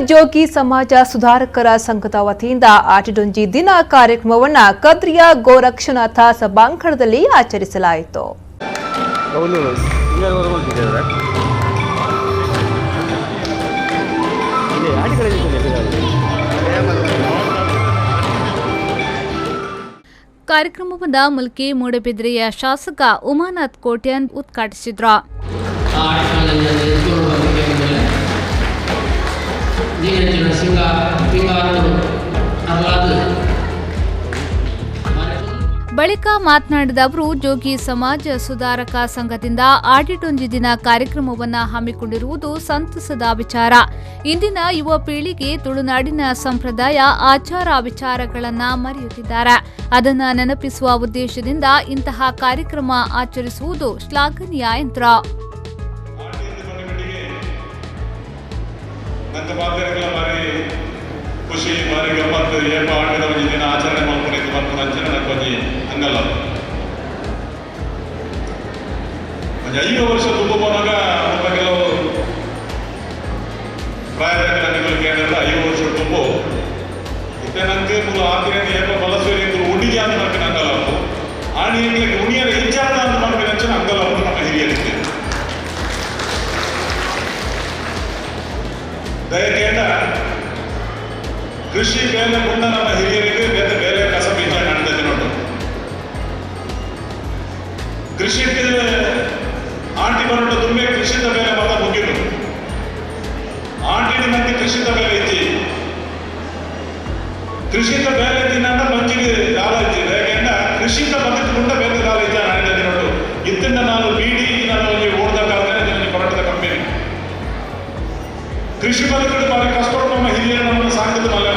ಜೋಗಿ ಸಮಾಜ ಸುಧಾರಕರ ಸಂಘದ ವತಿಯಿಂದ ಆಟಿಡೊಂಜಿ ದಿನ ಕಾರ್ಯಕ್ರಮವನ್ನು ಕದ್ರಿಯ ಗೋರಕ್ಷನಾಥ ಸಭಾಂಗಣದಲ್ಲಿ ಆಚರಿಸಲಾಯಿತು. ಕಾರ್ಯಕ್ರಮವನ್ನು ಮುಲ್ಕಿ ಮೂಡಬಿದ್ರೆಯ ಶಾಸಕ ಉಮಾನಾಥ್ ಕೋಟ್ಯಾನ್ ಉದ್ಘಾಟಿಸಿದ್ರು. ಬಳಿಕ ಮಾತನಾಡಿದ ಅವರು, ಜೋಗಿ ಸಮಾಜ ಸುಧಾರಕ ಸಂಘದಿಂದ ಆಟಿಟೊಂಜಿ ದಿನ ಕಾರ್ಯಕ್ರಮವನ್ನು ಹಮ್ಮಿಕೊಂಡಿರುವುದು ಸಂತಸದ ವಿಚಾರ. ಇಂದಿನ ಯುವ ಪೀಳಿಗೆ ತುಳುನಾಡಿನ ಸಂಪ್ರದಾಯ ಆಚಾರ ವಿಚಾರಗಳನ್ನು ಮರೆಯುತ್ತಿದ್ದಾರೆ. ಅದನ್ನು ನೆನಪಿಸುವ ಉದ್ದೇಶದಿಂದ ಇಂತಹ ಕಾರ್ಯಕ್ರಮ ಆಚರಿಸುವುದು ಶ್ಲಾಘನೀಯ ಎಂದರು. ಖುಷಿ ಬಾರಿ ಗಮ್ಮತ್ತು ಏಪ ಆಟದ ಒಂದು ದಿನ ಆಚರಣೆ ಮಾಡ್ಕೊಂಡಿದ್ದು ಮತ್ತು ನಂಚಿನ ನಕ್ಕೊಂದು ಹಂಗಲ್ಲ ಒಂದು 5 ವರ್ಷ ತುಂಬ ಬಂದಾಗ ಒಬ್ಬ ಕೆಲವು ಪ್ರಾಯದ ಕೇಳಿದ್ರೆ 5 ವರ್ಷ ತುಂಬ ಇತ್ತೆ ನಂಗೆ ಮೂಲ ಆದಿನ ಏಪ ಬಲಸೇರಿ ಉಡಿಗೆ ಅಂತ ನಮಗೆ ಹಂಗಲ್ಲ ಆಣಿ ಉಣಿಯರ ಇಂಚಾರ ಅಂತ ನಮಗೆ ನಂಚಿನ ಹಂಗಲ್ಲ ನಮ್ಮ ಹಿರಿಯರಿಗೆ ದಯಕೇಂಡ ಕೃಷಿ ಬೇರೆ ಮುಂದೆ ನಮ್ಮ ಹಿರಿಯರಿಗೆ ಬೇರೆ ಬೇರೆ ಕಸ ಬೀಜ ಕಾಣ್ತದೆ ನೋಡು. ಕೃಷಿ ಆಂಟಿ ಬರೋದು ತುಂಬೆ ಕೃಷಿದ ಬೇರೆ ಮತ ಮುಗಿದು ಆಂಟಿ ಮಂದಿ ಕೃಷಿದ ಬೇರೆ ಐತಿ ಕೃಷಿದ ಬೇರೆ ದಿನ ಮಂಜಿಗೆ ಕಾಲ ಐತಿ ಯಾಕೆಂದ ಕೃಷಿದ ಬದುಕುಕೊಂಡ ಬೇರೆ ಕಾಲ ಐತಿ ಕಾಣ್ತದೆ ನೋಡು. ಇತ್ತಿಂದ ನಾನು ಬೀಡಿ ನಾನು ಓಡ್ದ ಕಾಲದಲ್ಲಿ ಹೊರಟದ ಕಂಪನಿ ಕೃಷಿ ಬದುಕಲು ಬಾರಿ ಕಷ್ಟಪಟ್ಟು ನಮ್ಮ ಹಿರಿಯರು ನಮ್ಮನ್ನು ಸಾಕಿದ ಮಲ್ಲ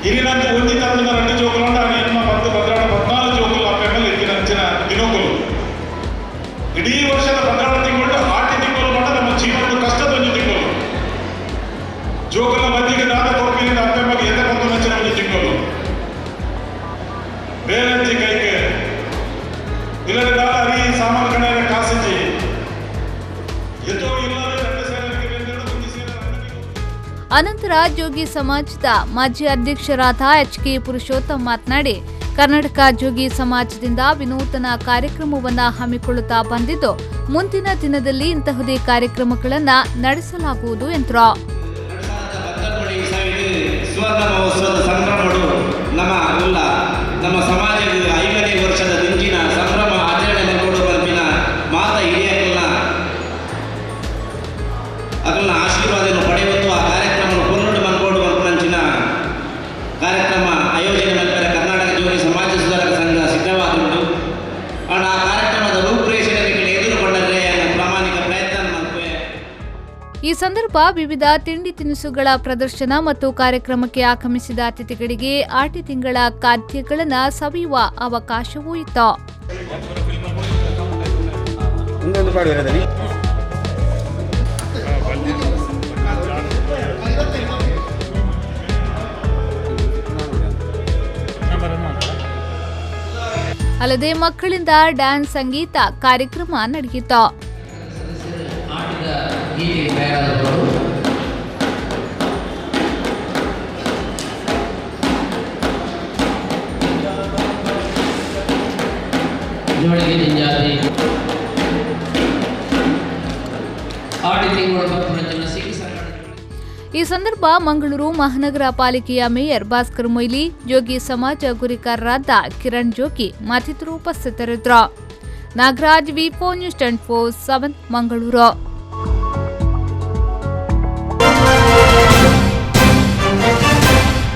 ಇರಿನಂತ ಒಂದಿ ತರದಿಂದ 2 ಜೋಕುಲು ನಿಮ್ಮ 10 14 ಜೋಕುಲು ಆಮೇಲೆ ಇರಿನಂಚಿನ ದಿನೋಕುಲು ಇಡೀ ವರ್ಷದ 14 ತಿಂಗಳು ಆಟಿ ತಿಂಗಳು ಮಾಡ ನಮ್ಮ ಜೀವನದ ಕಷ್ಟದ ಒಂದು ತಿಂಗಳು ಜೋಕುಲ ಮಧ್ಯೆ ದಾದ ಕೊರಪಿನಿಂದ ಅಪ್ಪೆಮ್ಮಗೆ ಎದೆ ಬಂದು ನಂಚಿನ ಒಂದು ತಿಂಗಳು ಬೇರೆಂಜಿ ಕೈಗೆ ಇಲ್ಲದ ಅರಿ ಸಾಮಾನು ಕಣೆಯ ಕಾಸಿಂಜಿ ಎತ್ತೋ ಇಲ್ಲದೆ ಅನಂತರ ಜೋಗಿ ಸಮಾಜದ ಮಾಜಿ ಅಧ್ಯಕ್ಷರಾದ ಎಚ್.ಕೆ. ಪುರುಷೋತ್ತಮ್ ಮಾತನಾಡಿ, ಕರ್ನಾಟಕ ಜೋಗಿ ಸಮಾಜದಿಂದ ವಿನೂತನ ಕಾರ್ಯಕ್ರಮವನ್ನು ಹಮ್ಮಿಕೊಳ್ಳುತ್ತಾ ಬಂದಿದ್ದು, ಮುಂದಿನ ದಿನದಲ್ಲಿ ಇಂತಹುದೇ ಕಾರ್ಯಕ್ರಮಗಳನ್ನು ನಡೆಸಲಾಗುವುದು ಎಂದರು. ನಮ್ಮ ಸಮಾಜದ 5ನೇ ವರ್ಷದ ದಿಂಚಿನ ಸಂಭ್ರಮ ಆಚರಣೆ ಮಾಡಿಕೊಂಡು ಬಂದಿನ ಮಾತ ಹಿರಿಯರಲ್ಲ ಅದನ್ನ ಆಶೀರ್ವಾದವನ್ನು ಪಡೆಯುವುದು ಆ ಕಾರ್ಯಕ್ರಮವನ್ನು ಪೂರ್ಣ ಮಾಡಿಕೊಂಡು ನಂಚಿನ ಕಾರ್ಯಕ್ರಮ ಆಯೋಜನೆ ಮಾಡಿದರೆ ಕರ್ನಾಟಕ ಜೋಗಿ ಸಮಾಜ ಸುಧಾರಕ ಸಂಘ ಸಿದ್ಧವಾಗುವುದು ಆ ಕಾರ್ಯಕ್ರಮದ ರೂಪುರೇಷೆಗೆ ಎದುರುಗೊಂಡರೆ ಪ್ರಾಮಾಣಿಕ ಪ್ರಯತ್ನ ಮಾಡುತ್ತೇವೆ. ಈ ಸಂದರ್ಭ ವಿವಿಧ ತಿಂಡಿ ತಿನಿಸುಗಳ ಪ್ರದರ್ಶನ ಮತ್ತು ಕಾರ್ಯಕ್ರಮಕ್ಕೆ ಆಗಮಿಸಿದ ಅತಿಥಿಗಳಿಗೆ ಆಟಿ ತಿಂಗಳ ಖಾದ್ಯಗಳನ್ನು ಸವಿಯುವ ಅವಕಾಶವೂ ಇತ್ತು. ಅಲ್ಲದೆ ಮಕ್ಕಳಿಂದ ಡ್ಯಾನ್ಸ್ ಸಂಗೀತ ಕಾರ್ಯಕ್ರಮ ನಡೆಯಿತು. ಈ ಸಂದರ್ಭ ಮಂಗಳೂರು ಮಹಾನಗರ ಪಾಲಿಕೆಯ ಮೇಯರ್ ಭಾಸ್ಕರ್ ಮೊಯ್ಲಿ, ಜೋಗಿ ಸಮಾಜ ಗುರಿಕಾರರಾದ ಕಿರಣ್ ಜೋಗಿ ಮತ್ತಿತರರು ಉಪಸ್ಥಿತರಿದ್ದರು. ನಾಗರಾಜ್, ವಿ4 ನ್ಯೂಸ್ 24/7 ಮಂಗಳೂರು.